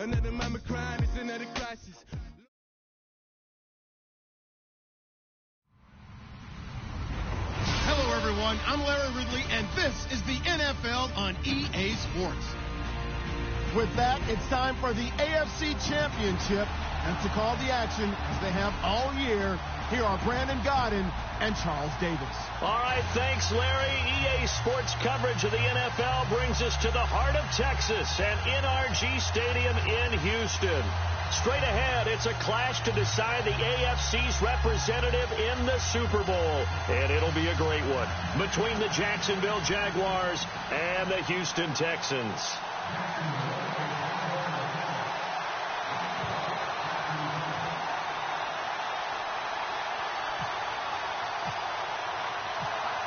Another mama crying, it's another crisis. Hello, everyone. I'm Larry Ridley, and this is the NFL on EA Sports. With that, it's time for the AFC Championship. And to call the action, as they have all year, here are Brandon Godden and Charles Davis. All right, thanks, Larry. EA Sports coverage of the NFL brings us to the heart of Texas and NRG Stadium in Houston. Straight ahead, it's a clash to decide the AFC's representative in the Super Bowl. And it'll be a great one between the Jacksonville Jaguars and the Houston Texans.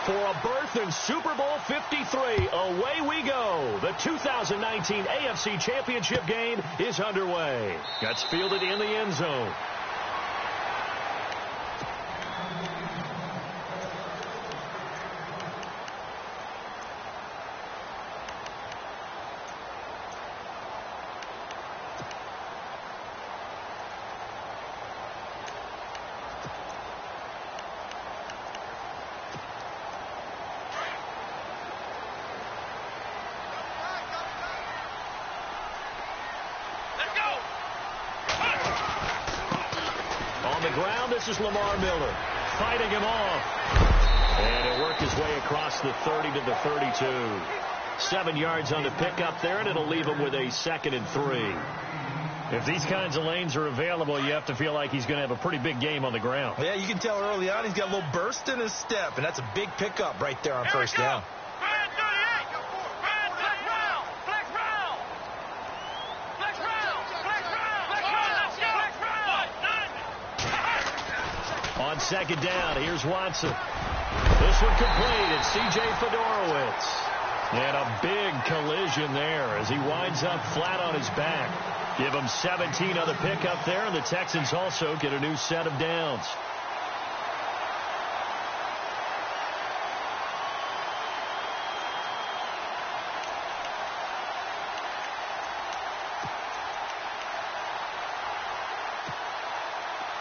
For a berth in Super Bowl 53, away we go. The 2019 AFC Championship game is underway. Gets fielded in the end zone. This is Lamar Miller fighting him off. And it worked his way across the 30 to the 32. 7 yards on the pickup there, and it'll leave him with a 2nd and 3. If these kinds of lanes are available, you have to feel like he's going to have a pretty big game on the ground. Yeah, you can tell early on he's got a little burst in his step, and that's a big pickup right there on first down. On 2nd down, here's Watson. This one complete. It's C.J. Fedorowicz. And a big collision there as he winds up flat on his back. Give him 17 on the pickup there, and the Texans also get a new set of downs.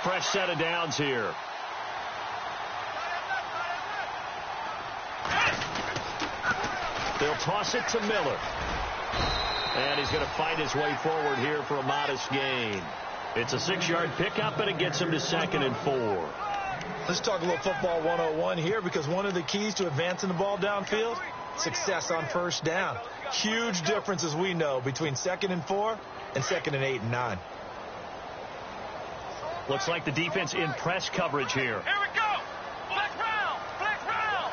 Fresh set of downs here. They'll toss it to Miller. And he's going to fight his way forward here for a modest gain. It's a 6-yard pickup, and it gets him to 2nd and 4. Let's talk a little football 101 here, because one of the keys to advancing the ball downfield, success on first down. Huge difference, as we know, between 2nd and 4 and 2nd and 8 and 9. Looks like the defense in press coverage here. Here we go. Flex round. Flex round.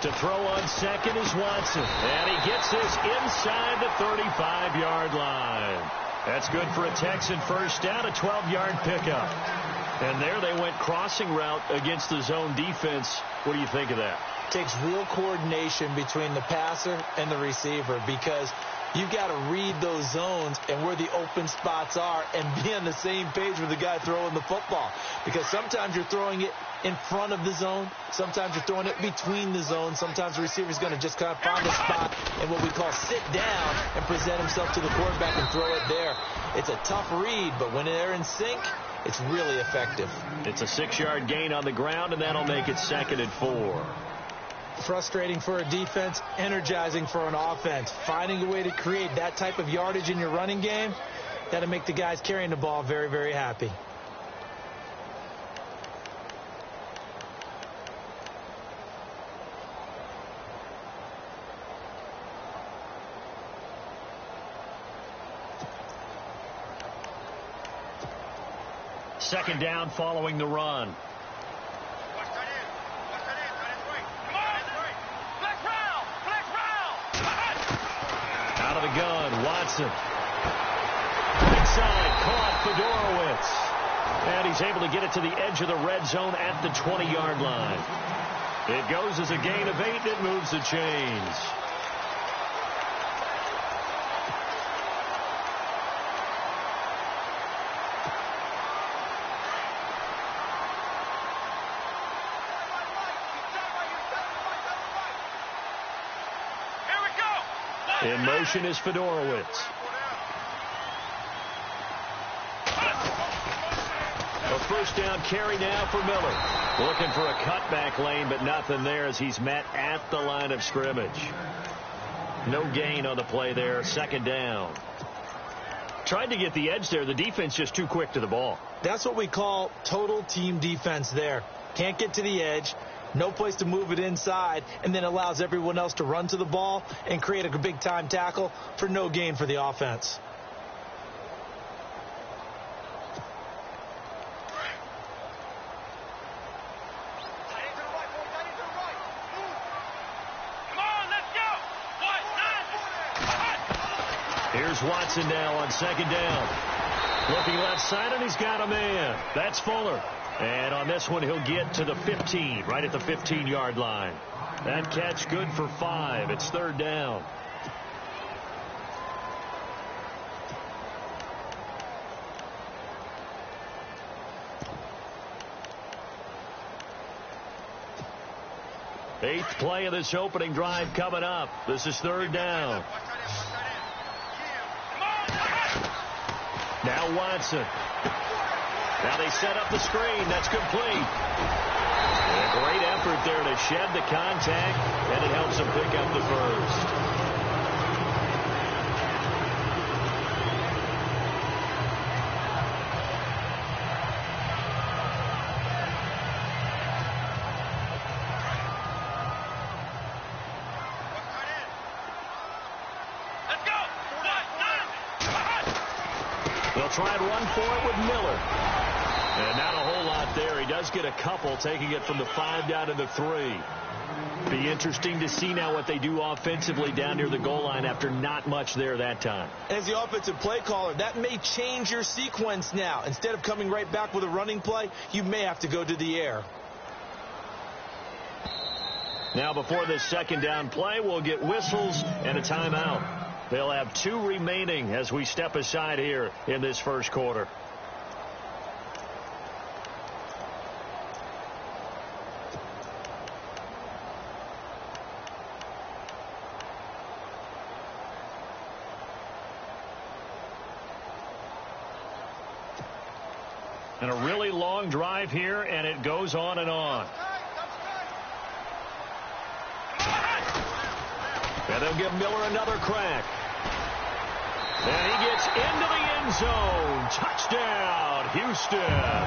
To throw on 2nd is Watson. And he gets this inside the 35-yard line. That's good for a Texan first down, a 12-yard pickup. And there they went crossing route against the zone defense. What do you think of that? Takes real coordination between the passer and the receiver, because you've got to read those zones and where the open spots are and be on the same page with the guy throwing the football. Because sometimes you're throwing it in front of the zone. Sometimes you're throwing it between the zones. Sometimes the receiver's going to just kind of find a spot and what we call sit down and present himself to the quarterback and throw it there. It's a tough read, but when they're in sync, it's really effective. It's a 6-yard gain on the ground, and that'll make it 2nd and 4. Frustrating for a defense, energizing for an offense. Finding a way to create that type of yardage in your running game, that'll make the guys carrying the ball very, very happy. Second down following the run. Out of the gun, Watson. Inside, caught Fedorowicz. And he's able to get it to the edge of the red zone at the 20-yard line. It goes as a gain of 8, and it moves the chains. In motion is Fedorowicz. first down carry now for Miller. Looking for a cutback lane, but nothing there as he's met at the line of scrimmage. No gain on the play there. Second down. Tried to get the edge there. The defense just too quick to the ball. That's what we call total team defense there. Can't get to the edge. No place to move it inside, and then allows everyone else to run to the ball and create a big-time tackle for no gain for the offense. Here's Watson now on second down. Looking left side, and he's got a man. That's Fuller. And on this one, he'll get to the 15, right at the 15-yard line. That catch good for 5. It's third down. Eighth play of this opening drive coming up. This is third down. Now Watson. Now they set up the screen. That's complete. And a great effort there to shed the contact, and it helps them pick up the first. They'll try and run for it with Miller. And not a whole lot there. He does get a couple, taking it from the 5 down to the 3. Be interesting to see now what they do offensively down near the goal line after not much there that time. As the offensive play caller, that may change your sequence now. Instead of coming right back with a running play, you may have to go to the air. Now before this second down play, we'll get whistles and a timeout. They'll have 2 remaining as we step aside here in this first quarter. And a really long drive here, and it goes on and on. And they'll give Miller another crack. And he gets into the end zone. Touchdown, Houston.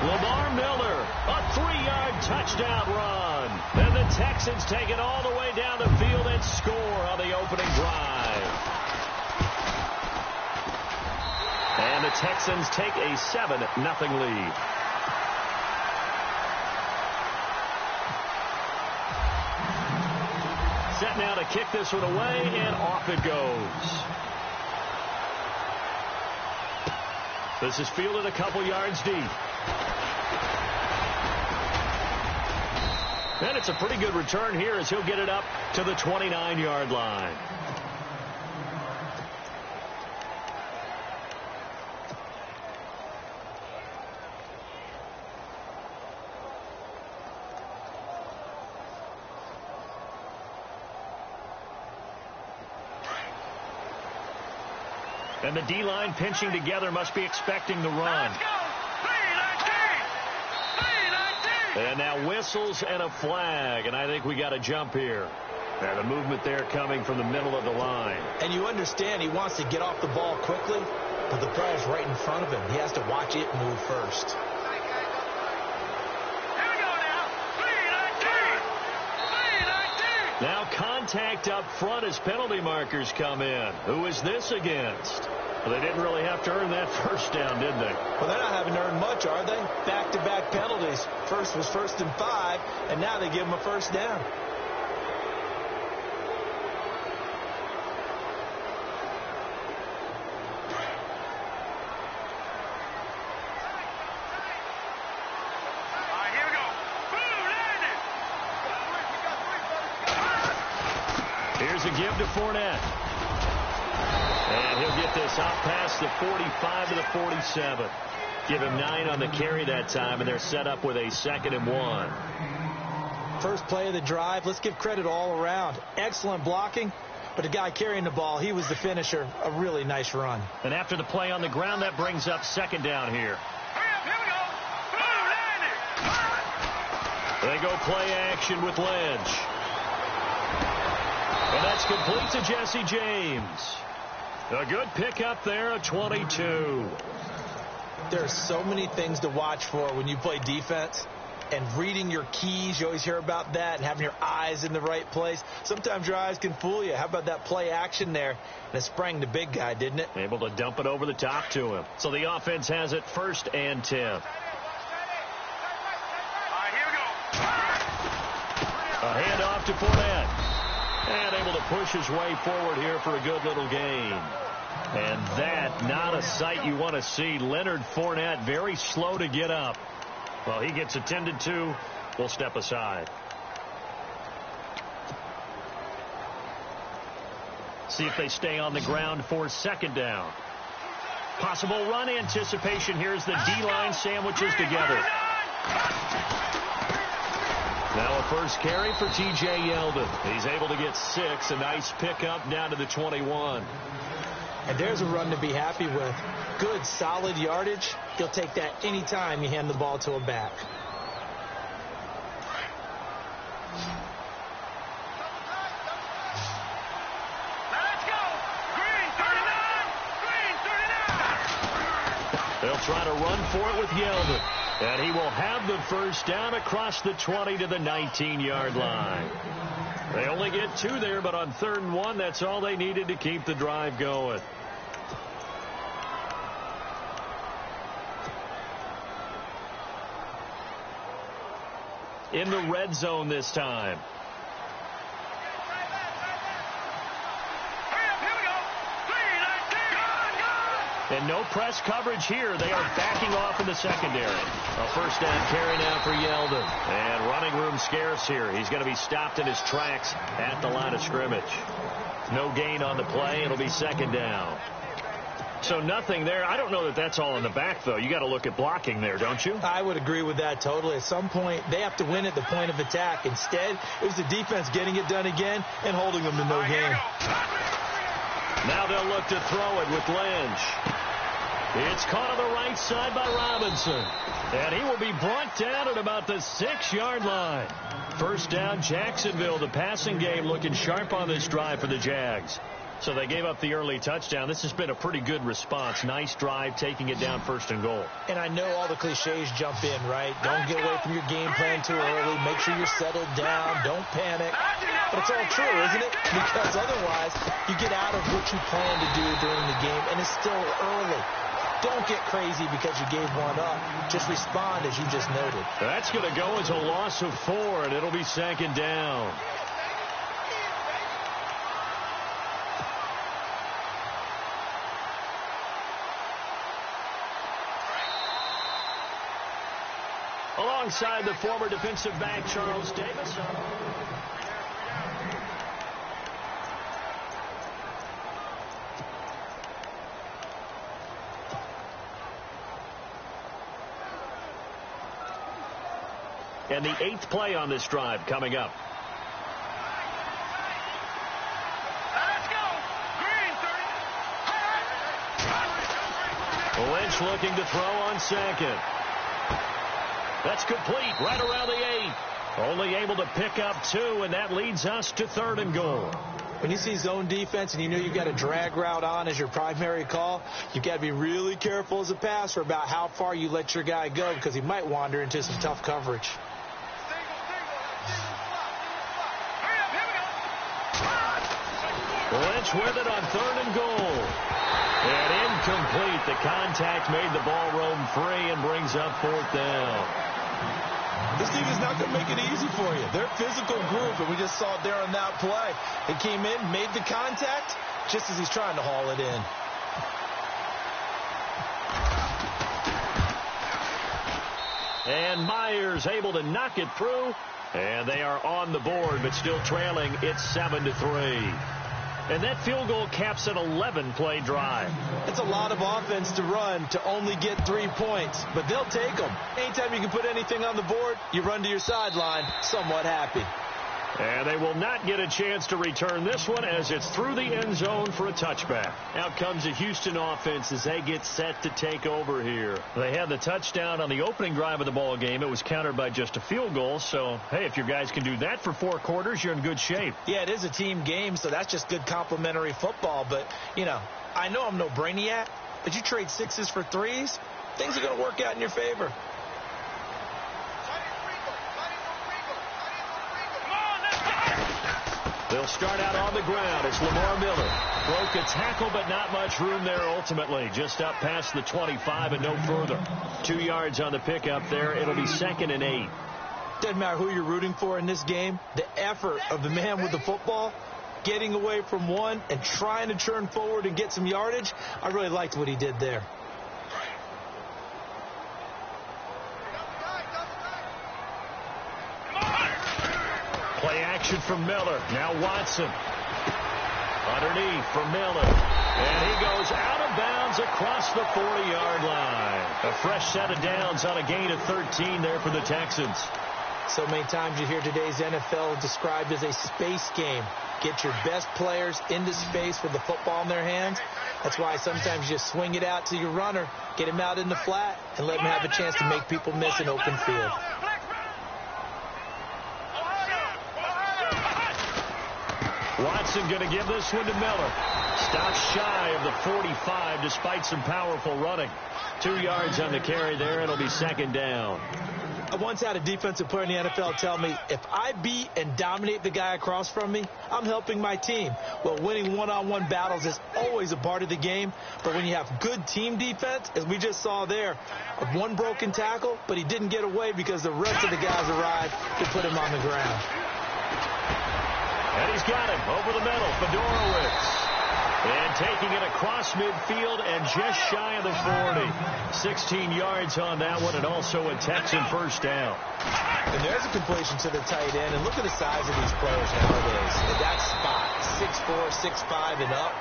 Lamar Miller, a 3-yard touchdown run. And the Texans take it all the way down the field and score on the opening drive. And the Texans take a 7-0 lead. Set now to kick this one away, and off it goes. This is fielded a couple yards deep. And it's a pretty good return here as he'll get it up to the 29-yard line. And the D-line pinching together must be expecting the run. And now whistles and a flag, and I think we got a jump here. And the movement there coming from the middle of the line. And you understand he wants to get off the ball quickly, but the player's right in front of him. He has to watch it move first. Now contact up front as penalty markers come in. Who is this against? Well, they didn't really have to earn that first down, did they? Well, they're not having to earn much, are they? Back-to-back penalties. First was 1st and 5, and now they give them a first down. Here's a give to Fournette. And he'll get this up past the 45 to the 47. Give him 9 on the carry that time, and they're set up with a 2nd and 1. First play of the drive. Let's give credit all around. Excellent blocking, but the guy carrying the ball, he was the finisher. A really nice run. And after the play on the ground, that brings up 2nd down here. Hurry up, here we go. They go play action with Lynch. And that's complete to Jesse James. A good pickup there, a 22. There are so many things to watch for when you play defense. And reading your keys, you always hear about that, and having your eyes in the right place. Sometimes your eyes can fool you. How about that play action there? And it sprang the big guy, didn't it? Able to dump it over the top to him. So the offense has it 1st and 10. All right, here we go. A handoff to Fournette. And able to push his way forward here for a good little gain. And that, not a sight you want to see. Leonard Fournette, very slow to get up. Well, he gets attended to. We'll step aside. See if they stay on the ground for 2nd down. Possible run anticipation here as the D-line sandwiches together. Now a first carry for T.J. Yeldon. He's able to get 6. A nice pickup down to the 21. And there's a run to be happy with. Good, solid yardage. He'll take that anytime you hand the ball to a back. Let's go. Green 39. Green 39. They'll try to run for it with Yeldon. And he will have the first down across the 20 to the 19-yard line. They only get 2 there, but on 3rd and 1, that's all they needed to keep the drive going. In the red zone this time. And no press coverage here. They are backing off in the secondary. A first down carry now for Yeldon. And running room scarce here. He's going to be stopped in his tracks at the line of scrimmage. No gain on the play. It'll be 2nd down. So nothing there. I don't know that that's all in the back, though. You got to look at blocking there, don't you? I would agree with that totally. At some point, they have to win at the point of attack. Instead, it was the defense getting it done again and holding them to no gain. Now they'll look to throw it with Lynch. It's caught on the right side by Robinson. And he will be brought down at about the 6-yard line. First down, Jacksonville. The passing game looking sharp on this drive for the Jags. So they gave up the early touchdown. This has been a pretty good response. Nice drive, taking it down 1st and goal. And I know all the cliches jump in, right? Don't get away from your game plan too early. Make sure you're settled down. Don't panic. But it's all true, isn't it? Because otherwise, you get out of what you plan to do during the game, and it's still early. Don't get crazy because you gave one up. Just respond as you just noted. That's going to go as a loss of 4, and it'll be 2nd down. Alongside the former defensive back, Charles Davis. And the 8th play on this drive coming up. Let's go. Green 30. Lynch looking to throw on 2nd. That's complete right around the 8. Only able to pick up 2, and that leads us to 3rd and goal. When you see zone defense and you know you've got a drag route on as your primary call, you've got to be really careful as a passer about how far you let your guy go because he might wander into some tough coverage. Lynch with it on 3rd and goal. And incomplete. The contact made the ball roam free and brings up 4th down. This team is not going to make it easy for you. They're a physical group, and we just saw it there on that play. He came in, made the contact, just as he's trying to haul it in. And Myers able to knock it through. And they are on the board, but still trailing. It's 7-3. And that field goal caps an 11-play drive. It's a lot of offense to run to only get 3 points, but they'll take them. Anytime you can put anything on the board, you run to your sideline somewhat happy. And they will not get a chance to return this one as it's through the end zone for a touchback. Out comes the Houston offense as they get set to take over here. They had the touchdown on the opening drive of the ball game. It was countered by just a field goal. So, hey, if your guys can do that for 4 quarters, you're in good shape. Yeah, it is a team game, so that's just good complimentary football. But, you know, I know I'm no brainiac, but you trade 6s for 3s, things are going to work out in your favor. They'll start out on the ground. It's Lamar Miller. Broke a tackle, but not much room there ultimately. Just up past the 25 and no further. 2 yards on the pickup there. It'll be 2nd and 8. Doesn't matter who you're rooting for in this game. The effort of the man with the football, getting away from one and trying to turn forward and get some yardage, I really liked what he did there. Play action from Miller. Now Watson. Underneath for Miller. And he goes out of bounds across the 40-yard line. A fresh set of downs on a gain of 13 there for the Texans. So many times you hear today's NFL described as a space game. Get your best players into space with the football in their hands. That's why sometimes you just swing it out to your runner, get him out in the flat, and let him have a chance to make people miss an open field. Watson going to give this one to Miller. Stops shy of the 45 despite some powerful running. 2 yards on the carry there. It'll be 2nd down. I once had a defensive player in the NFL tell me, if I beat and dominate the guy across from me, I'm helping my team. Well, winning one-on-one battles is always a part of the game, but when you have good team defense, as we just saw there, one broken tackle, but he didn't get away because the rest of the guys arrived to put him on the ground. And he's got him over the middle. Fedorowicz. And taking it across midfield and just shy of the 40. 16 yards on that one, and also a Texan first down. And there's a completion to the tight end. And look at the size of these players nowadays. At that spot, 6'4", 6'5", and up.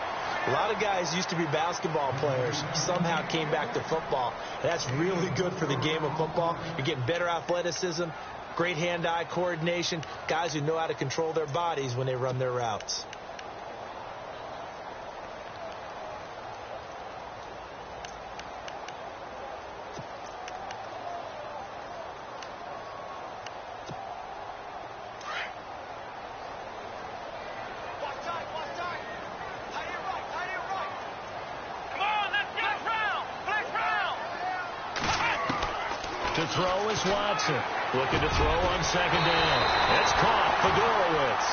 A lot of guys used to be basketball players, somehow came back to football. That's really good for the game of football. You're getting better athleticism, great hand-eye coordination, guys who know how to control their bodies when they run their routes. To throw is Watson. Looking to throw on 2nd down. It's caught. Fedorowicz.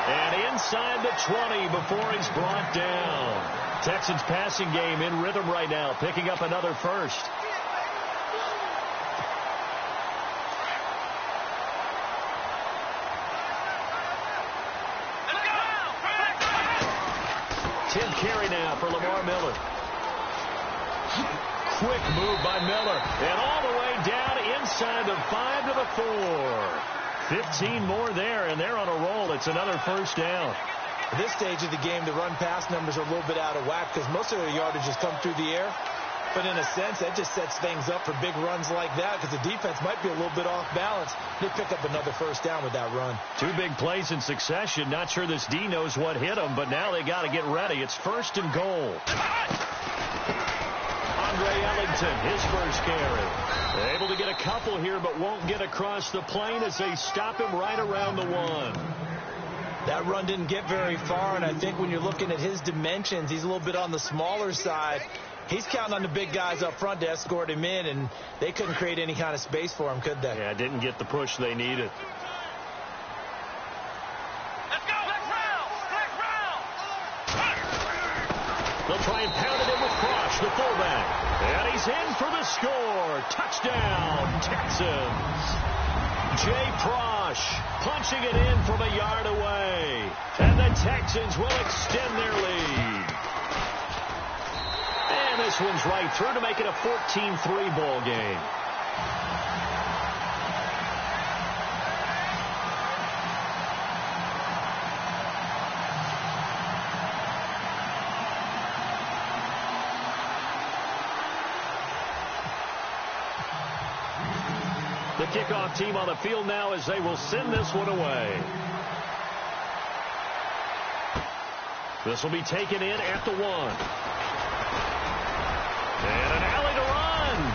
And inside the 20 before he's brought down. Texans passing game in rhythm right now, picking up another first. Tim carry now for Lamar Miller. Quick move by Miller. And all the way down inside the 5 to the 4. 15 more there, and they're on a roll. It's another first down. At this stage of the game, the run-pass numbers are a little bit out of whack because most of their yardage has come through the air. But in a sense, that just sets things up for big runs like that because the defense might be a little bit off balance. They pick up another first down with that run. 2 big plays in succession. Not sure this D knows what hit them, but now they got to get ready. It's 1st and goal. Andre Ellington, his first carry. Able to get a couple here, but won't get across the plane as they stop him right around the 1. That run didn't get very far, and I think when you're looking at his dimensions, he's a little bit on the smaller side. He's counting on the big guys up front to escort him in, and they couldn't create any kind of space for him, could they? Yeah, didn't get the push they needed. They'll try and pound it in with Frosch, the fullback. And he's in for the score. Touchdown, Texans. Jay Frosch punching it in from a yard away. And the Texans will extend their lead. And this one's right through to make it a 14-3 ball game. The kickoff team on the field now as they will send this one away. This will be taken in at the 1. And an alley to run.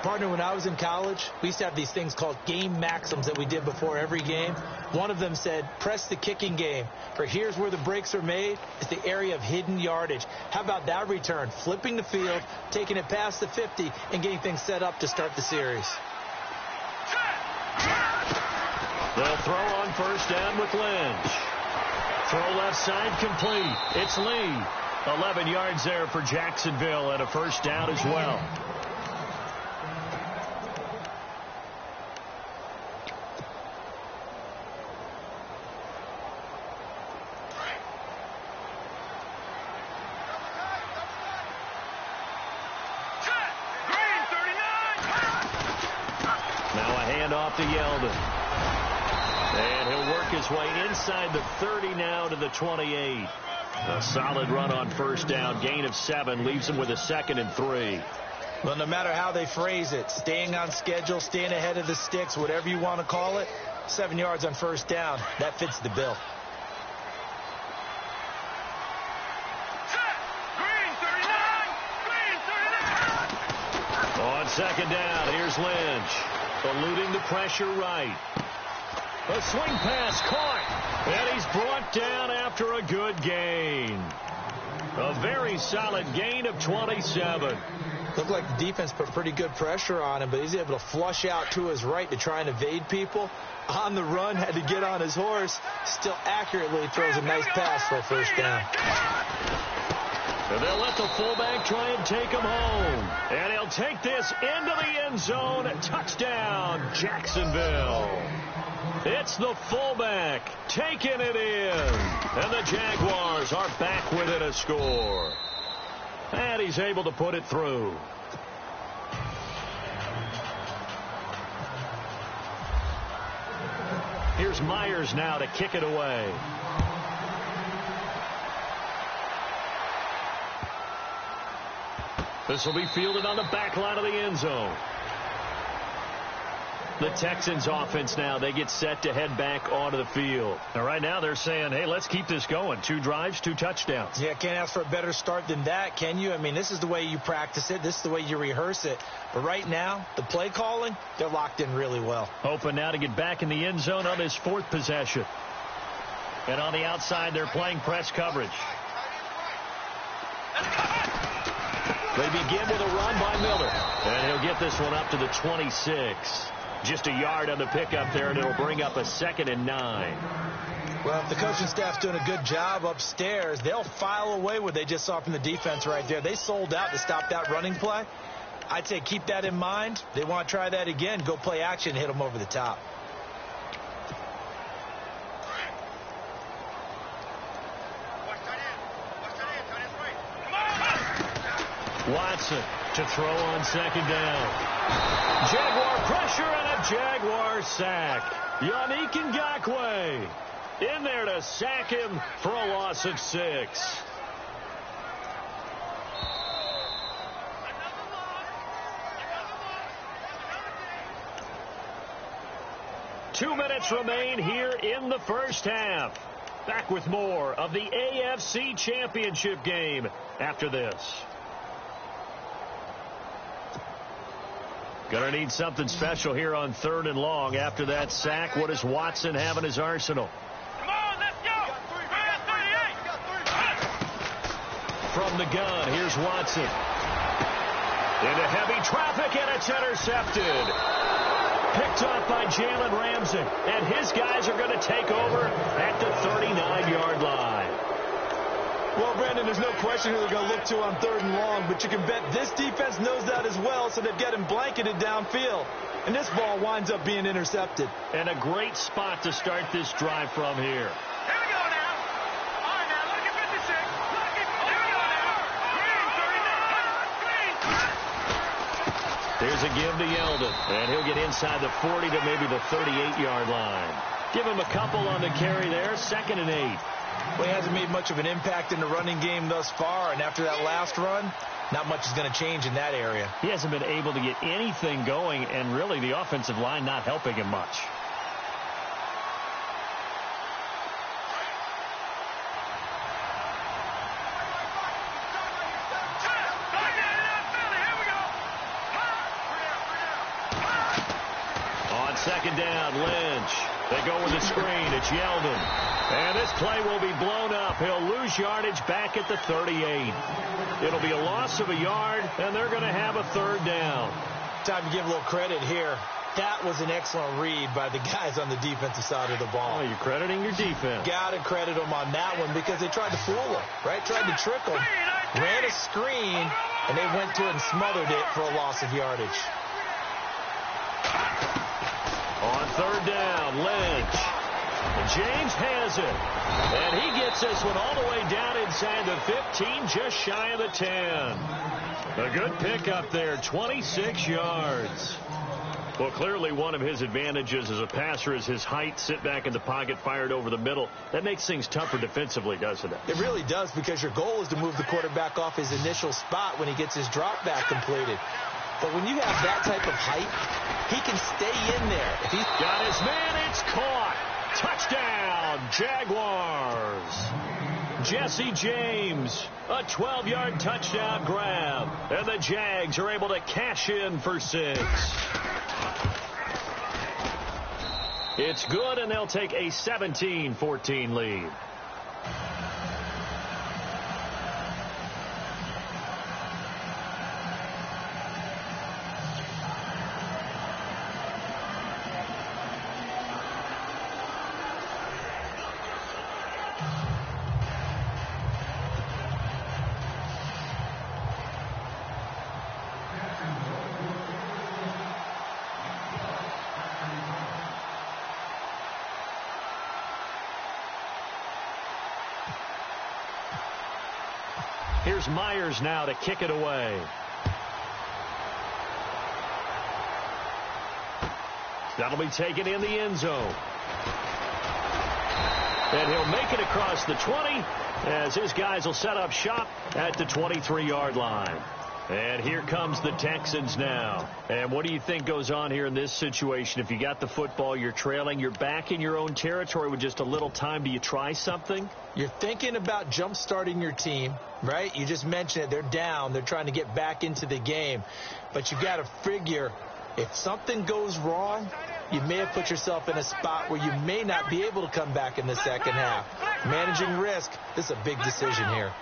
Partner, when I was in college, we used to have these things called game maxims that we did before every game. One of them said, press the kicking game. For here's where the breaks are made. It's the area of hidden yardage. How about that return? Flipping the field, taking it past the 50, and getting things set up to start the series. They'll throw on first down with Lynch. Throw left side complete. It's Lee. 11 yards there for Jacksonville and a first down as well. Off to Yeldon. And he'll work his way inside the 30 now to the 28. A solid run on first down. Gain of 7 leaves him with a 2nd and 3. Well, no matter how they phrase it, staying on schedule, staying ahead of the sticks, whatever you want to call it, 7 yards on first down, that fits the bill. On second down, here's Lynch. Eluding the pressure right. A swing pass caught. And he's brought down after a good gain. A very solid gain of 27. Looked like the defense put pretty good pressure on him, but he's able to flush out to his right to try and evade people. On the run, had to get on his horse. Still accurately throws a nice pass for a first down. And they'll let the fullback try and take him home. And he'll take this into the end zone. Touchdown, Jacksonville. It's the fullback taking it in. And the Jaguars are back within a score. And he's able to put it through. Here's Myers now to kick it away. This will be fielded on the back line of the end zone. The Texans offense now, they get set to head back onto the field. Now, right now they're saying, hey, let's keep this going. 2 drives, 2 touchdowns. Yeah, can't ask for a better start than that, can you? I mean, this is the way you practice it. This is the way you rehearse it. But right now, the play calling, they're locked in really well. Hoping now to get back in the end zone on his 4th possession. And on the outside, they're playing press coverage. They begin with a run by Miller. And he'll get this one up to the 26. Just a yard on the pickup there, and it'll bring up a 2nd and 9. Well, if the coaching staff's doing a good job upstairs, they'll file away what they just saw from the defense right there. They sold out to stop that running play. I'd say keep that in mind. They want to try that again. Go play action, hit them over the top. Watson to throw on second down. Jaguar pressure and a Jaguar sack. Yannick Ngakoue in there to sack him for a loss of 6. Two minutes remain here in the first half. Back with more of the AFC Championship game after this. Gonna need something special here on 3rd and long. After that sack, what does Watson have in his arsenal? Come on, let's go. From the gun, here's Watson. Into heavy traffic, and it's intercepted. Picked off by Jalen Ramsey. And his guys are going to take over at the 39-yard line. Well, Brandon, there's no question who they're going to look to on 3rd and long, but you can bet this defense knows that as well, so they've got him blanketed downfield. And this ball winds up being intercepted. And a great spot to start this drive from here. Here we go now. All right, now, look at 56. Here we go now. Green, 39. Green. There's a give to Yeldon, and he'll get inside the 40 to maybe the 38-yard line. Give him a couple on the carry there, 2nd and 8. Well, he hasn't made much of an impact in the running game thus far, and after that last run, not much is going to change in that area. He hasn't been able to get anything going, and really the offensive line not helping him much. Second down, Lynch. They go with the screen. It's Yeldon. And this play will be blown up. He'll lose yardage back at the 38. It'll be a loss of a yard, and they're going to have a third down. Time to give a little credit here. That was an excellent read by the guys on the defensive side of the ball. Oh, you're crediting your defense. Got to credit them on that one because they tried to fool them, right? Tried to trick them. Ran a screen, and they went to it and smothered it for a loss of yardage. On third down, Lynch. James has it. And he gets this one all the way down inside the 15, just shy of the 10. A good pickup there, 26 yards. Well, clearly one of his advantages as a passer is his height. Sit back in the pocket, fired over the middle. That makes things tougher defensively, doesn't it? It really does, because your goal is to move the quarterback off his initial spot when he gets his drop back completed. But when you have that type of height, he can stay in there. If he's got his man, it's caught. Touchdown, Jaguars. Jesse James, a 12-yard touchdown grab. And the Jags are able to cash in for 6. It's good, and they'll take a 17-14 lead. Here's Myers now to kick it away. That'll be taken in the end zone. And he'll make it across the 20 as his guys will set up shop at the 23-yard line. And here comes the Texans now. And what do you think goes on here in this situation? If you got the football, you're trailing, you're back in your own territory with just a little time. Do you try something? You're thinking about jump-starting your team, right? You just mentioned it. They're down. They're trying to get back into the game. But you got to figure, if something goes wrong, you may have put yourself in a spot where you may not be able to come back in the second half. Managing risk, this is a big decision here.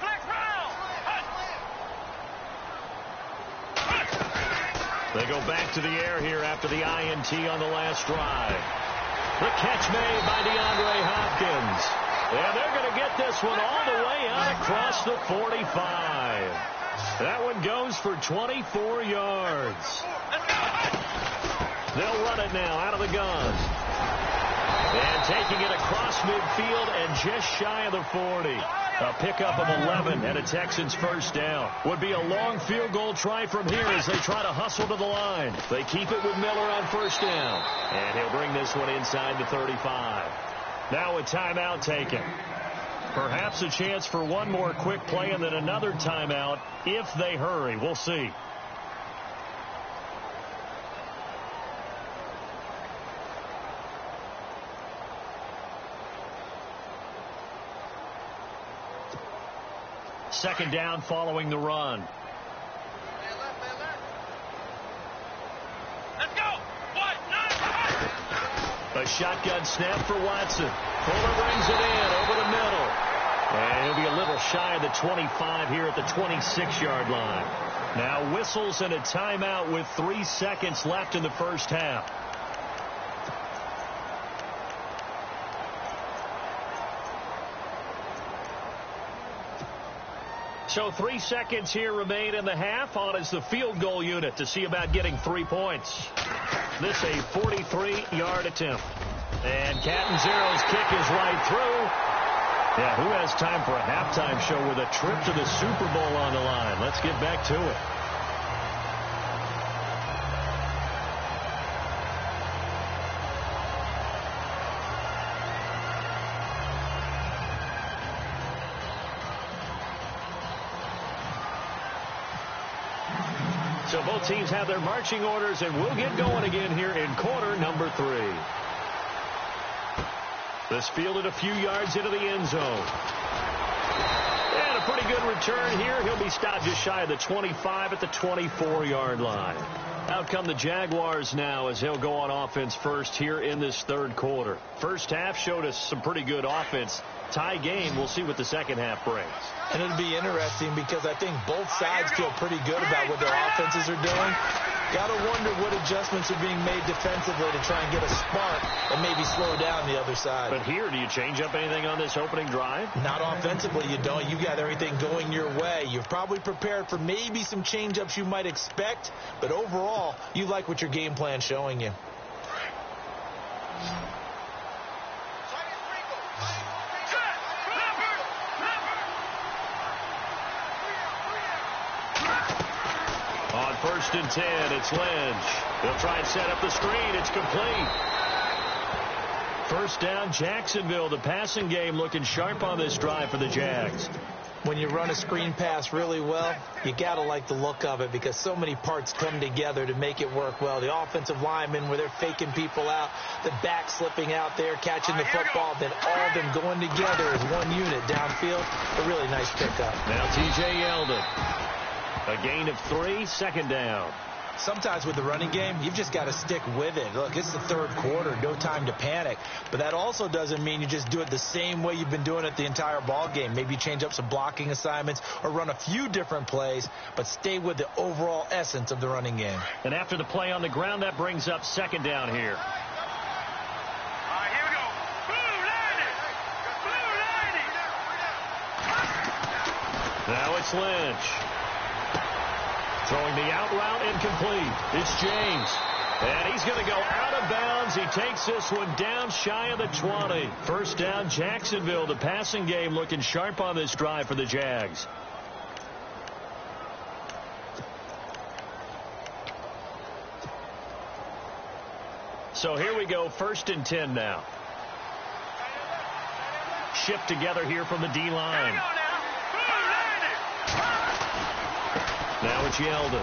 They go back to the air here after the INT on the last drive. The catch made by DeAndre Hopkins. And they're going to get this one all the way out across the 45. That one goes for 24 yards. They'll run it now out of the gun. And taking it across midfield and just shy of the 40. A pickup of 11 and a Texans first down. Would be a long field goal try from here as they try to hustle to the line. They keep it with Miller on first down. And he'll bring this one inside the 35. Now a timeout taken. Perhaps a chance for one more quick play and then another timeout if they hurry. We'll see. Second down following the run. Let's go. A shotgun snap for Watson. Fuller brings it in over the middle. And he'll be a little shy of the 25 here at the 26-yard line. Now whistles and a timeout with 3 seconds left in the first half. So 3 seconds here remain in the half. On is the field goal unit to see about getting 3 points. This a 43-yard attempt. And Catanzero's kick is right through. Yeah, who has time for a halftime show with a trip to the Super Bowl on the line? Let's get back to it. So both teams have their marching orders, and we'll get going again here in quarter number 3. This fielded a few yards into the end zone. And a pretty good return here. He'll be stopped just shy of the 25 at the 24-yard line. Out come the Jaguars now as he'll go on offense first here in this third quarter. First half showed us some pretty good offense. Tie game. We'll see what the second half brings. And it'll be interesting because I think both sides feel pretty good about what their offenses are doing. Got to wonder what adjustments are being made defensively to try and get a spark and maybe slow down the other side. But here, do you change up anything on this opening drive? Not offensively, you don't. You got everything going your way. You're probably prepared for maybe some change-ups you might expect, but overall, you like what your game plan's showing you. On 1st and 10, it's Lynch. They'll try and set up the screen. It's complete. First down, Jacksonville. The passing game looking sharp on this drive for the Jags. When you run a screen pass really well, you got to like the look of it because so many parts come together to make it work well. The offensive linemen where they're faking people out, the back slipping out there, catching the football, then all of them going together as one unit downfield. A really nice pickup. Now T.J. Yeldon. A gain of 3, second down. Sometimes with the running game, you've just got to stick with it. Look, it's the third quarter, no time to panic. But that also doesn't mean you just do it the same way you've been doing it the entire ball game. Maybe change up some blocking assignments or run a few different plays, but stay with the overall essence of the running game. And after the play on the ground, that brings up second down here. Here we go. Blue 90. Now it's Lynch. Throwing the out route incomplete. It's James. And he's going to go out of bounds. He takes this one down shy of the 20. First down, Jacksonville. The passing game looking sharp on this drive for the Jags. So here we go, 1st and 10 now. Shift together here from the D-line. Now it's Yeldon.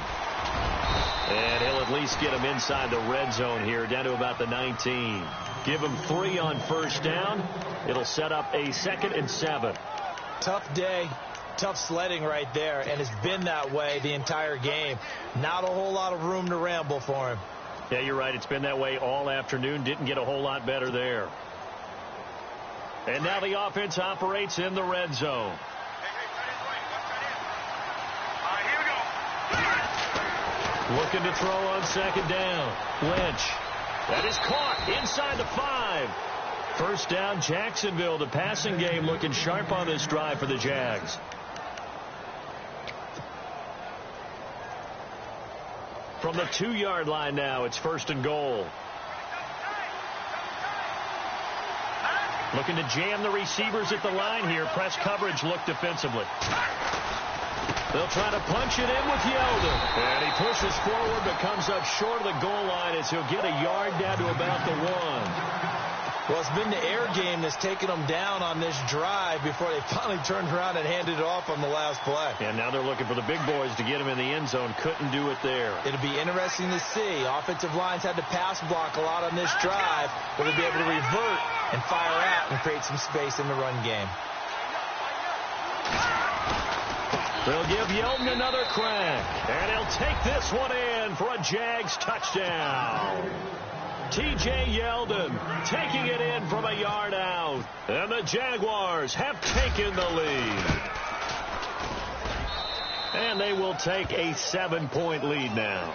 And he'll at least get him inside the red zone here, down to about the 19. Give him 3 on first down. It'll set up a 2nd and 7. Tough day, tough sledding right there, and it's been that way the entire game. Not a whole lot of room to ramble for him. Yeah, you're right. It's been that way all afternoon. Didn't get a whole lot better there. And now the offense operates in the red zone. Looking to throw on second down. Lynch. That is caught inside the 5. First down, Jacksonville. The passing game looking sharp on this drive for the Jags. From the 2-yard line now, it's 1st and goal. Looking to jam the receivers at the line here. Press coverage look defensively. They'll try to punch it in with Yeldon. And he pushes forward but comes up short of the goal line as he'll get a yard down to about the 1. Well, it's been the air game that's taken them down on this drive before they finally turned around and handed it off on the last play. And now they're looking for the big boys to get him in the end zone. Couldn't do it there. It'll be interesting to see. Offensive lines had to pass block a lot on this drive. Will they be able to revert and fire out and create some space in the run game? They'll give Yeldon another crack. And he'll take this one in for a Jags touchdown. T.J. Yeldon taking it in from a yard out. And the Jaguars have taken the lead. And they will take a 7-point lead now.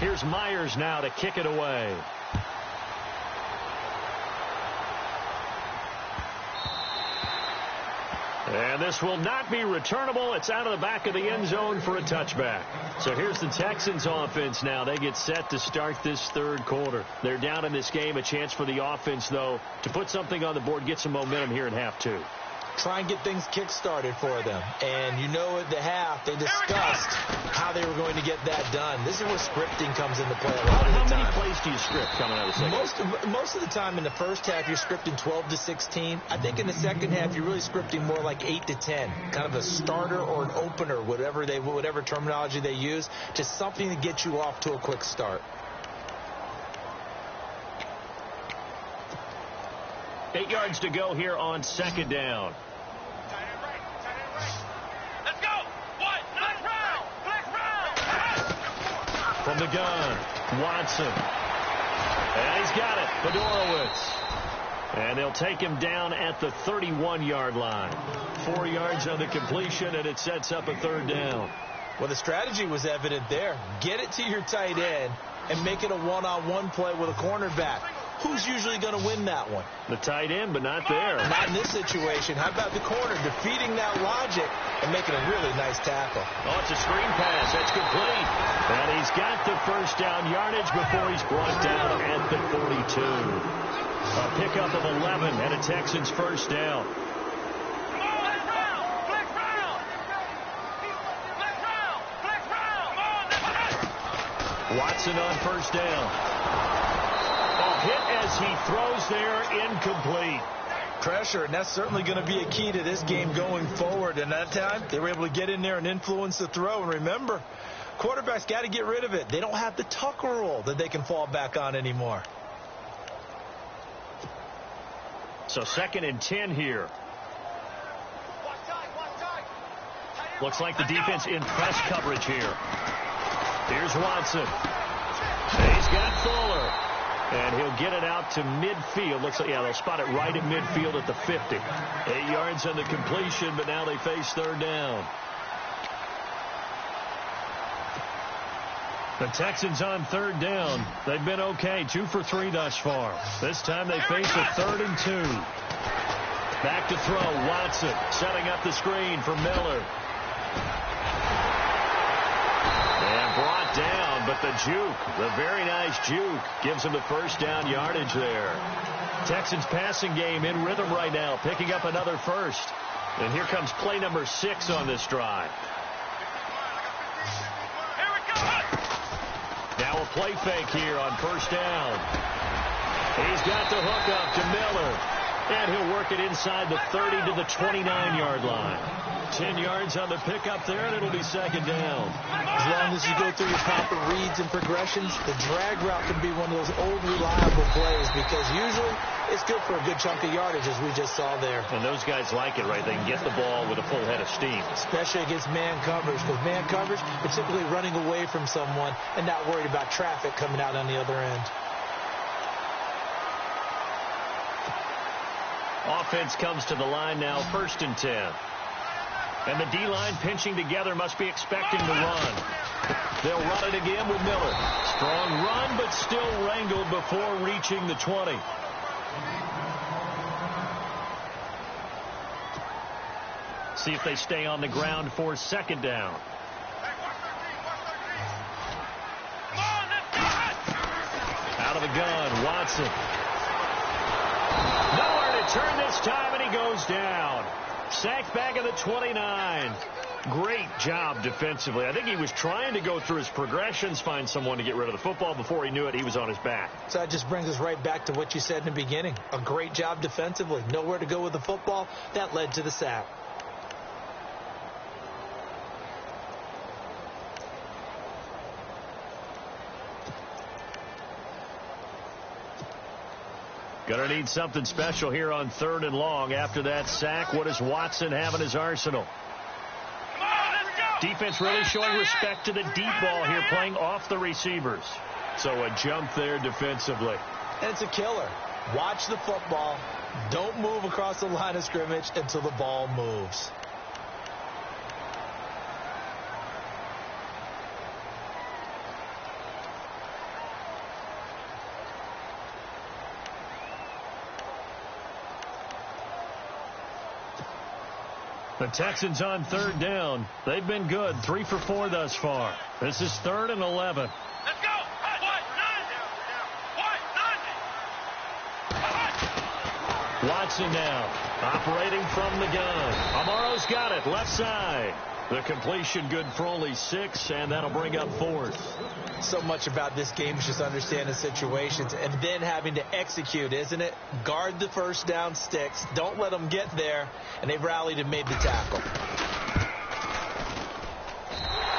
Here's Myers now to kick it away. And this will not be returnable. It's out of the back of the end zone for a touchback. So here's the Texans offense now. They get set to start this third quarter. They're down in this game. A chance for the offense, though, to put something on the board, get some momentum here in half 2. try and get things kick-started for them. And you know at the half, they discussed how they were going to get that done. This is where scripting comes into play a lot of the time. How many plays do you script coming out of the second? Most of the time in the first half, you're scripting 12 to 16. I think in the second half, you're really scripting more like 8 to 10. Kind of a starter or an opener, whatever terminology they use, just something to get you off to a quick start. 8 yards to go here on second down. Let's go. What? Flex round. Flex round. From the gun, Watson. And he's got it, Fedorowicz. And they'll take him down at the 31-yard line. 4 yards on the completion, and it sets up a third down. Well, the strategy was evident there. Get it to your tight end and make it a one-on-one play with a cornerback. Who's usually going to win that one? The tight end, but not there. Not in this situation. How about the corner defeating that logic and making a really nice tackle? Oh, it's a screen pass. That's complete. And he's got the first down yardage before he's brought down at the 42. A pickup of 11 and a Texans first down. Watson on first down. A hit as he throws there, incomplete. Pressure, and that's certainly going to be a key to this game going forward. And that time, they were able to get in there and influence the throw. And remember, quarterbacks got to get rid of it. They don't have the Tucker rule that they can fall back on anymore. So 2nd and 10 here. Looks like the defense in press coverage here. Here's Watson. He's got Fuller. And he'll get it out to midfield. Looks like, yeah, they'll spot it right at midfield at the 50. 8 yards on the completion, but now they face third down. The Texans on third down. They've been okay. 2 for 3 thus far. This time they face a 3rd and 2. Back to throw. Watson setting up the screen for Miller. And brought down, but the juke, the very nice juke, gives him the first down yardage there. Texans passing game in rhythm right now, picking up another first. And here comes play number 6 on this drive. Now a play fake here on first down. He's got the hook up to Miller. And he'll work it inside the 30 to the 29-yard line. 10 yards on the pickup there, and it'll be second down. As long as you go through your proper reads and progressions, the drag route can be one of those old reliable plays because usually it's good for a good chunk of yardage, as we just saw there. And those guys like it, right? They can get the ball with a full head of steam. Especially against man coverage, because man coverage, it's typically running away from someone and not worried about traffic coming out on the other end. Offense comes to the line now, 1st and 10. And the D-line pinching together, must be expecting to run. They'll run it again with Miller. Strong run, but still wrangled before reaching the 20. See if they stay on the ground for second down. Out of the gun, Watson. Nowhere to turn this time, and he goes down. Sacked back at the 29. Great job defensively. I think he was trying to go through his progressions, find someone to get rid of the football. Before he knew it, he was on his back. So that just brings us right back to what you said in the beginning. A great job defensively. Nowhere to go with the football. That led to the sack. Gonna need something special here on 3rd and long. After that sack, what does Watson have in his arsenal? Defense really showing respect to the deep ball here, playing off the receivers. So a jump there defensively. And it's a killer. Watch the football. Don't move across the line of scrimmage until the ball moves. The Texans on 3rd down. They've been good. 3 for 4 thus far. This is 3rd and 11. Let's go. Watson now, operating from the gun. Amaro's got it, left side. The completion good for only 6, and that'll bring up 4th. So much about this game is just understanding situations and then having to execute, isn't it? Guard the first down sticks. Don't let them get there, and they've rallied and made the tackle.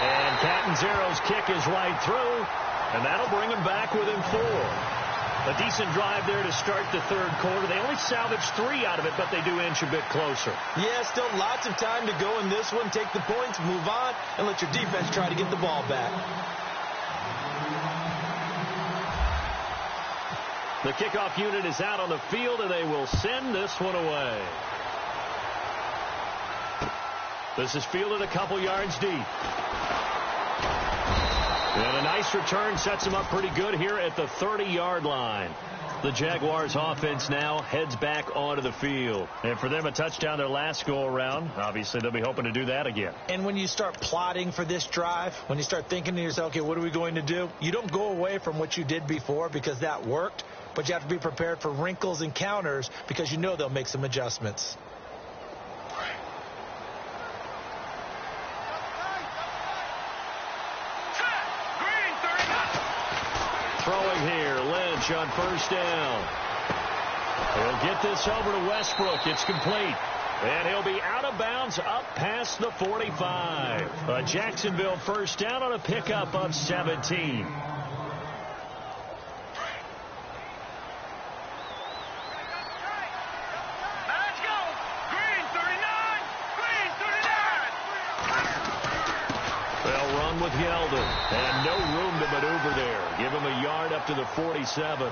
And Catanzaro's kick is right through, and that'll bring him back within 4. A decent drive there to start the third quarter. They only salvaged 3 out of it, but they do inch a bit closer. Yeah, still lots of time to go in this one. Take the points, move on, and let your defense try to get the ball back. The kickoff unit is out on the field, and they will send this one away. This is fielded a couple yards deep. And a nice return sets him up pretty good here at the 30-yard line. The Jaguars offense now heads back onto the field. And for them, a touchdown their last go-around. Obviously, they'll be hoping to do that again. And when you start plotting for this drive, when you start thinking to yourself, okay, what are we going to do? You don't go away from what you did before because that worked, but you have to be prepared for wrinkles and counters because you know they'll make some adjustments. Throwing here, Lynch on first down. He'll get this over to Westbrook. It's complete. And he'll be out of bounds up past the 45. A Jacksonville first down on a pickup of 17. With Yeldon, and no room to maneuver there. Give him a yard up to the 47.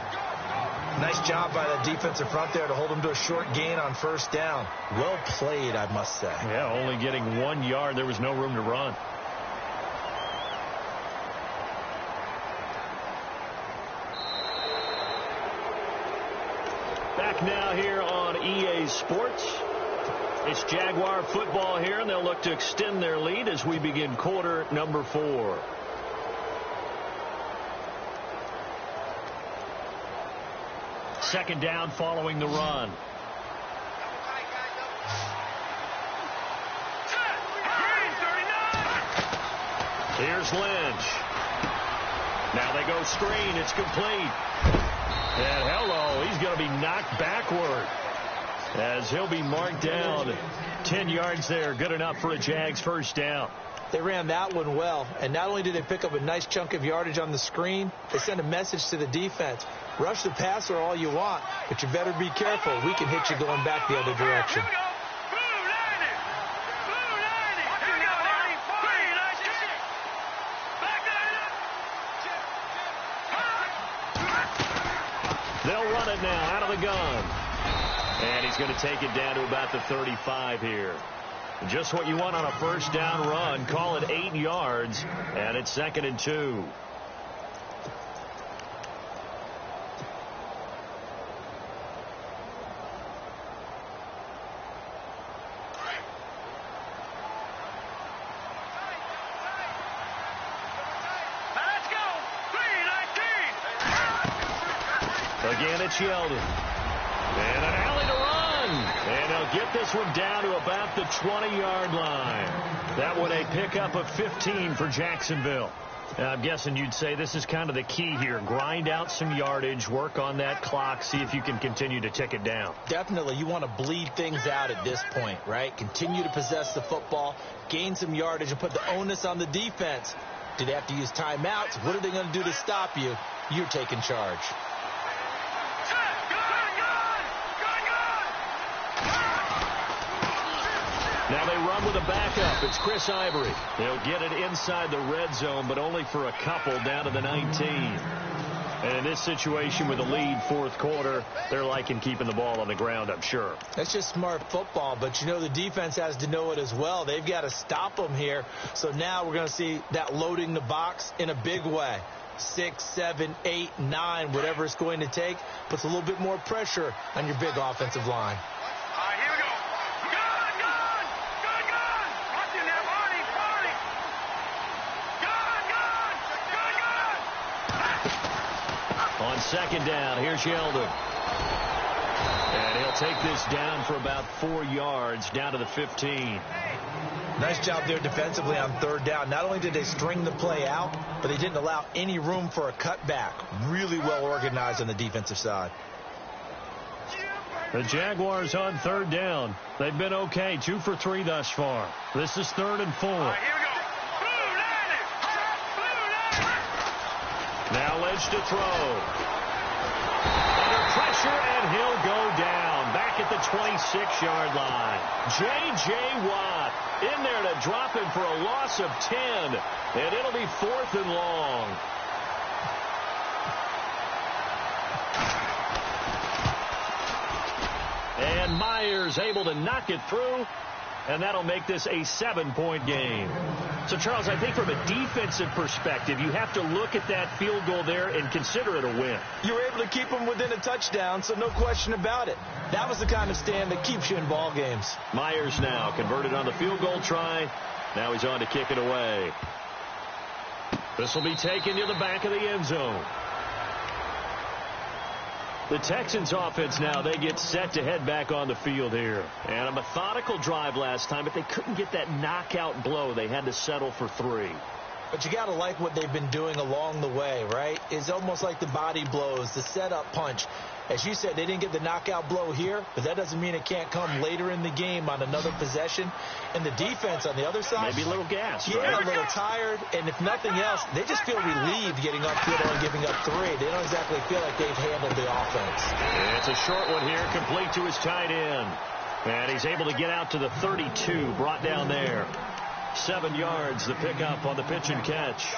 Nice job by the defensive front there to hold him to a short gain on first down. Well played, I must say. Yeah, only getting 1 yard. There was no room to run. Back now here on EA Sports. It's Jaguar football here, and they'll look to extend their lead as we begin quarter number 4. Second down following the run. Here's Lynch. Now they go screen. It's complete. And hello, he's going to be knocked backward, as he'll be marked down. 10 yards there, good enough for a Jags first down. They ran that one well, and not only did they pick up a nice chunk of yardage on the screen, they sent a message to the defense. Rush the passer all you want, but you better be careful. We can hit you going back the other direction. They'll run it now out of the gun. And he's going to take it down to about the 35 here. Just what you want on a first down run. Call it 8 yards, and it's 2nd and 2. Again, it's Yeldon. And an alley to run. And they'll get this one down to about the 20-yard line. That one a pickup of 15 for Jacksonville. I'm guessing you'd say this is kind of the key here. Grind out some yardage, work on that clock, see if you can continue to tick it down. Definitely. You want to bleed things out at this point, right? Continue to possess the football, gain some yardage, and put the onus on the defense. Do they have to use timeouts? What are they going to do to stop you? You're taking charge. Now they run with a backup. It's Chris Ivory. They'll get it inside the red zone, but only for a couple down to the 19. And in this situation with a lead fourth quarter, they're liking keeping the ball on the ground, I'm sure. That's just smart football, but you know the defense has to know it as well. They've got to stop them here. So now we're going to see that loading the box in a big way. 6, 7, 8, 9, whatever it's going to take, puts a little bit more pressure on your big offensive line. On second down, here's Yeldon. And he'll take this down for about 4 yards, down to the 15. Nice job there defensively on third down. Not only did they string the play out, but they didn't allow any room for a cutback. Really well organized on the defensive side. The Jaguars on third down. They've been okay, 2 for 3 thus far. This is 3rd and 4. Here we go. Now Lynch to throw. Under pressure, and he'll go down. Back at the 26-yard line. J.J. Watt in there to drop him for a loss of 10. And it'll be 4th and long. And Myers able to knock it through. And that'll make this a 7-point game. So, Charles, I think from a defensive perspective, you have to look at that field goal there and consider it a win. You were able to keep them within a touchdown, so no question about it. That was the kind of stand that keeps you in ball games. Myers now converted on the field goal try. Now he's on to kick it away. This will be taken to the back of the end zone. The Texans offense now, they get set to head back on the field here. And a methodical drive last time, but they couldn't get that knockout blow. They had to settle for 3. But you got to like what they've been doing along the way, right? It's almost like the body blows, the setup punch. As you said, they didn't get the knockout blow here, but that doesn't mean it can't come later in the game on another possession. And the defense on the other side, maybe a little gas, yeah, right? a little tired. And if nothing else, they just feel relieved getting upfield and giving up 3. They don't exactly feel like they've handled the offense. It's a short one here, complete to his tight end. And he's able to get out to the 32, brought down there. 7 yards, the pickup on the pitch and catch.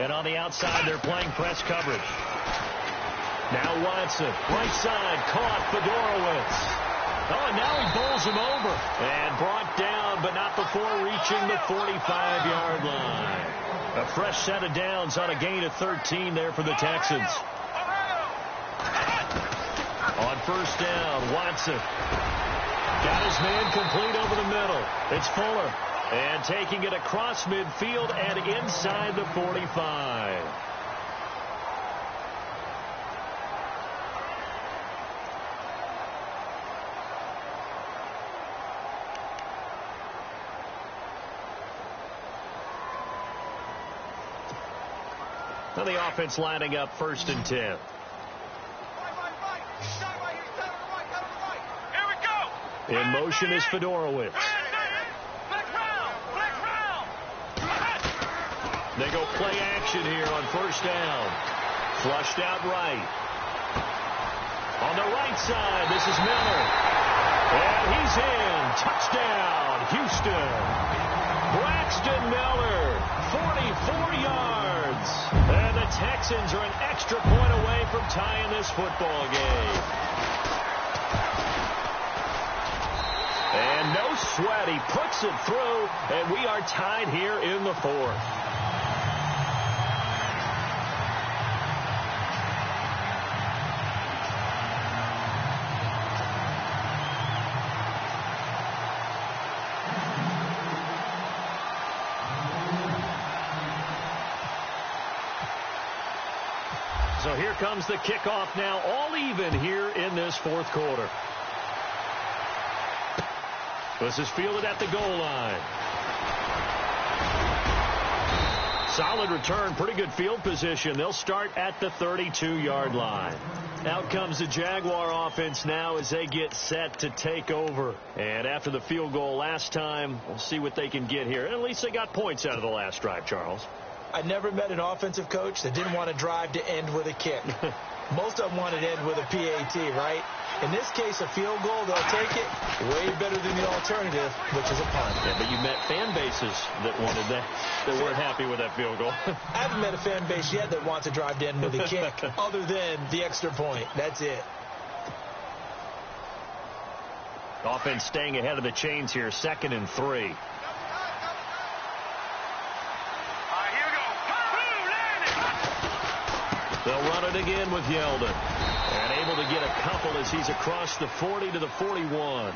And on the outside, they're playing press coverage. Now Watson, right side, caught Fedorowicz. Oh, and now he bowls him over. And brought down, but not before reaching the 45-yard line. A fresh set of downs on a gain of 13 there for the Texans. On first down, Watson. Got his man complete over the middle. It's Fuller. And taking it across midfield and inside the 45. Now the offense lining up 1st and 10. Here we go. In motion is Fedorowicz. They go play action here on first down. Flushed out right. On the right side, this is Miller. And he's in. Touchdown, Houston. Braxton Miller, 44 yards. And the Texans are an extra point away from tying this football game. And no sweat. He puts it through, and we are tied here in the 4th. So here comes the kickoff now, all even here in this 4th quarter. This is fielded at the goal line. Solid return, pretty good field position. They'll start at the 32-yard line. Out comes the Jaguar offense now as they get set to take over. And after the field goal last time, we'll see what they can get here. At least they got points out of the last drive, Charles. I never met an offensive coach that didn't want to drive to end with a kick. Most of them want to end with a PAT, right? In this case, a field goal, they'll take it way better than the alternative, which is a punt. Yeah, but you met fan bases that wanted that weren't happy with that field goal. I haven't met a fan base yet that wants to drive to end with a kick other than the extra point. That's it. Offense staying ahead of the chains here, 2nd and 3. They'll run it again with Yeldon. And able to get a couple as he's across the 40 to the 41.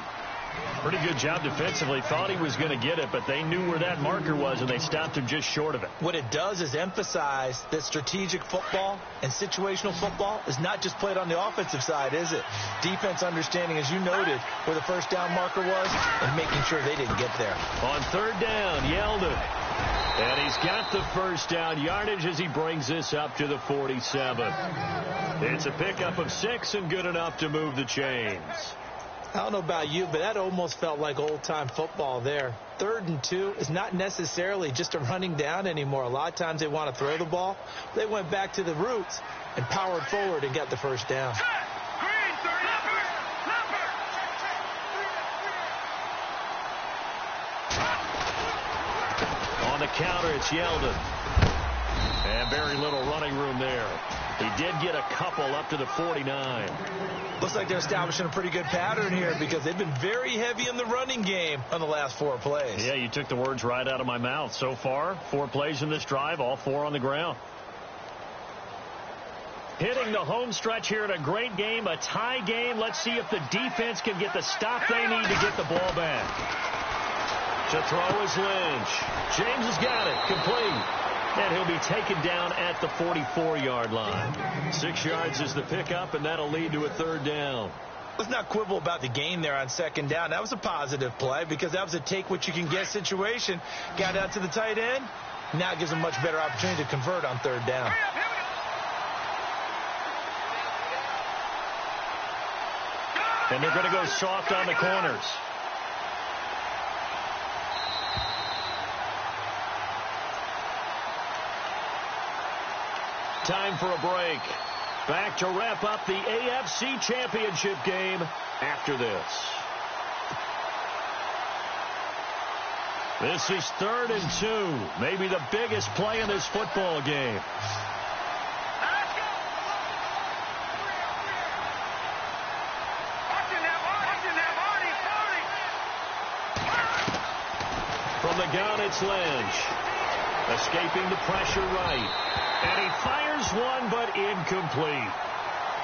Pretty good job defensively. Thought he was going to get it, but they knew where that marker was, and they stopped him just short of it. What it does is emphasize that strategic football and situational football is not just played on the offensive side, is it? Defense understanding, as you noted, where the first down marker was and making sure they didn't get there. On third down, Yeldon. And he's got the first down yardage as he brings this up to the 47. It's a pickup of 6 and good enough to move the chains. I don't know about you, but that almost felt like old-time football there. 3rd and 2 is not necessarily just a running down anymore. A lot of times they want to throw the ball. They went back to the roots and powered forward and got the first down. On the counter, it's Yeldon. And very little running room there. He did get a couple up to the 49. Looks like they're establishing a pretty good pattern here because they've been very heavy in the running game on the last 4 plays. Yeah, you took the words right out of my mouth. So far, 4 plays in this drive, all 4 on the ground. Hitting the home stretch here in a great game, a tie game. Let's see if the defense can get the stop they need to get the ball back. To throw is Lynch. James has got it. Complete. And he'll be taken down at the 44-yard line. 6 yards is the pickup, and that'll lead to a 3rd down. Let's not quibble about the gain there on 2nd down. That was a positive play because that was a take-what-you-can-get situation. Got out to the tight end. Now it gives them a much better opportunity to convert on 3rd down. And they're going to go soft on the corners. Time for a break. Back to wrap up the AFC Championship game after this. This is 3rd and 2. Maybe the biggest play in this football game. From the gun, it's Lynch. Escaping the pressure right. And he fires one, but incomplete.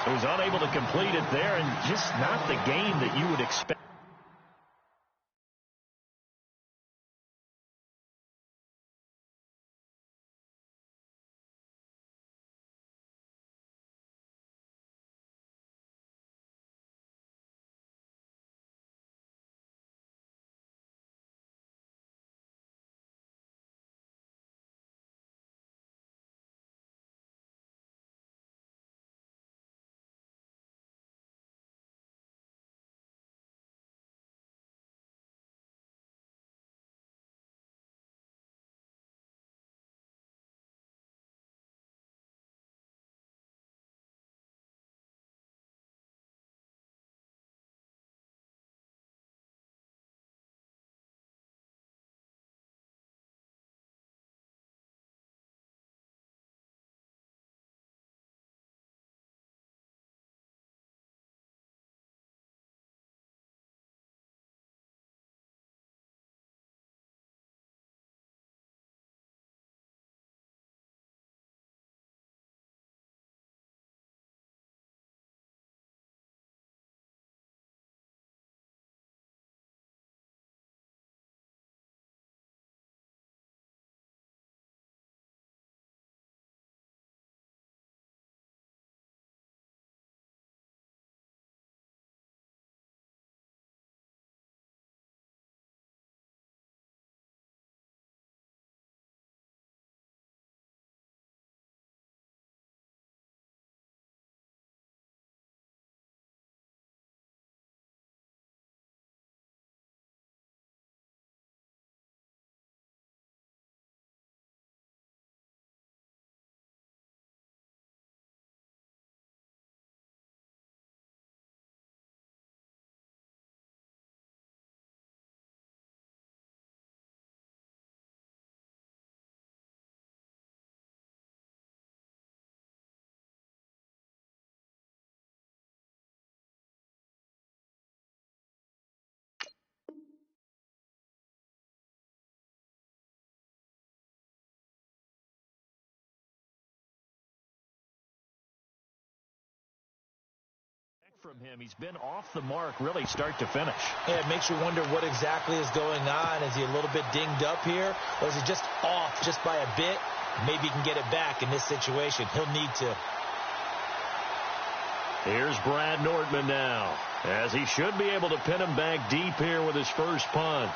He was unable to complete it there, and just not the game that you would expect. from him. He's been off the mark really start to finish. Yeah, it makes you wonder what exactly is going on. Is he a little bit dinged up here, or is he just off just by a bit? Maybe he can get it back in this situation. He'll need to. Here's Brad Nordman now, as he should be able to pin him back deep here with his first punt.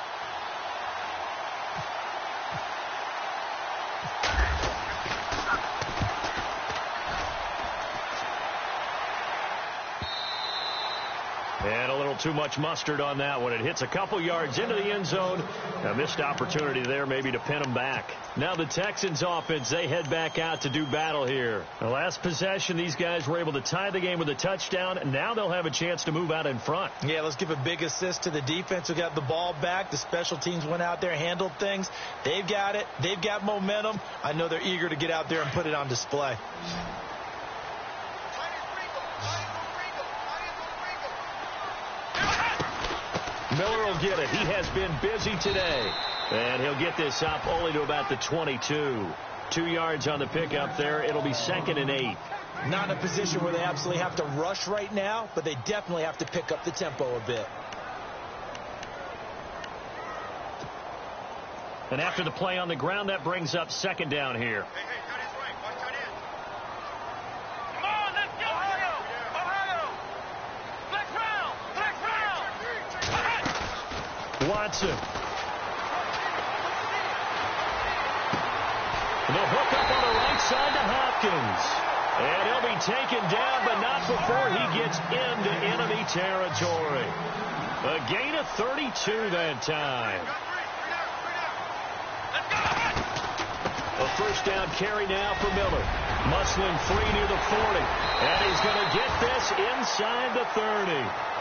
And a little too much mustard on that one. It hits a couple yards into the end zone. A missed opportunity there maybe to pin him back. Now the Texans offense, they head back out to do battle here. The last possession, these guys were able to tie the game with a touchdown, and now they'll have a chance to move out in front. Yeah, let's give a big assist to the defense who got the ball back. The special teams went out there, handled things. They've got it. They've got momentum. I know they're eager to get out there and put it on display. Miller will get it. He has been busy today. And he'll get this up only to about the 22. 2 yards on the pickup there. It'll be 2nd and 8. Not in a position where they absolutely have to rush right now, but they definitely have to pick up the tempo a bit. And after the play on the ground, that brings up 2nd down here. Watson. The hook up on the right side to Hopkins. And he'll be taken down, but not before he gets into enemy territory. A gain of 32 that time. A first down carry now for Miller. Muscling free near the 40. And he's going to get this inside the 30.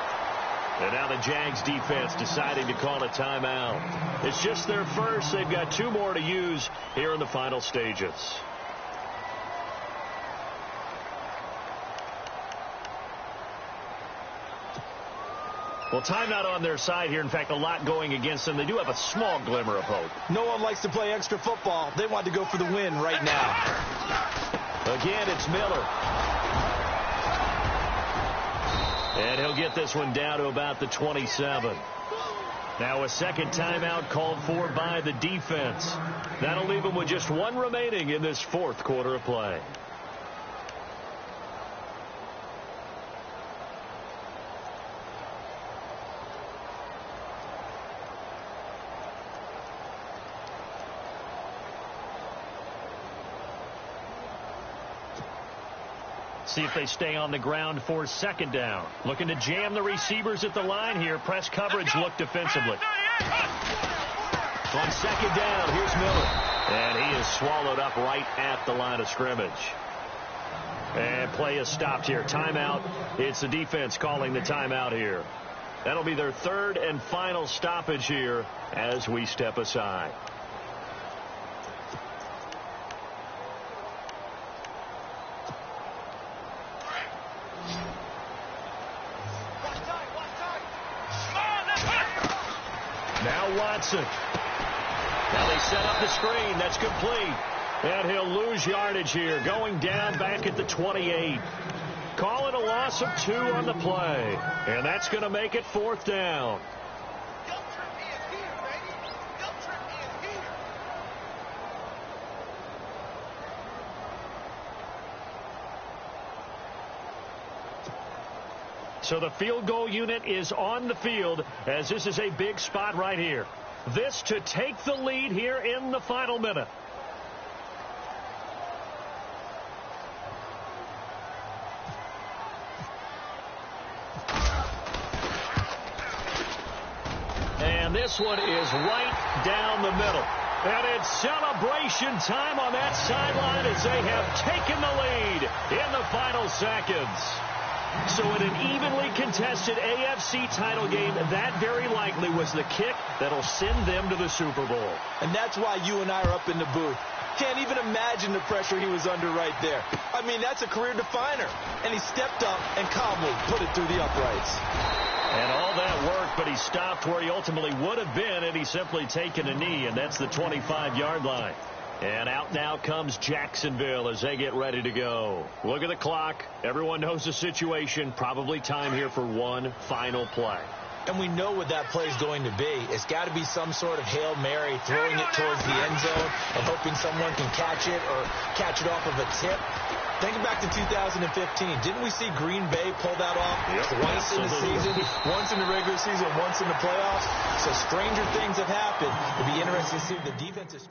And now the Jags defense deciding to call a timeout. It's just their first. They've got 2 more to use here in the final stages. Well, timeout on their side here. In fact, a lot going against them. They do have a small glimmer of hope. No one likes to play extra football. They want to go for the win right now. Again, it's Miller. And he'll get this one down to about the 27. Now a second timeout called for by the defense. That'll leave them with just 1 remaining in this 4th quarter of play. See if they stay on the ground for 2nd down. Looking to jam the receivers at the line here. Press coverage look defensively. On 2nd down, here's Miller. And he is swallowed up right at the line of scrimmage. And play is stopped here. Timeout. It's the defense calling the timeout here. That'll be their 3rd and final stoppage here as we step aside. Now Watson. Now they set up the screen. That's complete. And he'll lose yardage here. Going down back at the 28. Call it a loss of 2 on the play. And that's going to make it 4th down. So the field goal unit is on the field as this is a big spot right here. This to take the lead here in the final minute. And this one is right down the middle. And it's celebration time on that sideline as they have taken the lead in the final seconds. So in an evenly contested AFC title game, that very likely was the kick that'll send them to the Super Bowl. And that's why you and I are up in the booth. Can't even imagine the pressure he was under right there. I mean, that's a career definer. And he stepped up and calmly put it through the uprights. And all that work, but he stopped where he ultimately would have been, and he's simply taken a knee, and that's the 25-yard line. And out now comes Jacksonville as they get ready to go. Look at the clock. Everyone knows the situation. Probably time here for one final play. And we know what that play is going to be. It's got to be some sort of Hail Mary, throwing it towards the end zone and hoping someone can catch it or catch it off of a tip. Thinking back to 2015, didn't we see Green Bay pull that off twice in the season, once in the regular season, once in the playoffs? So stranger things have happened. It'll be interesting to see if the defense is...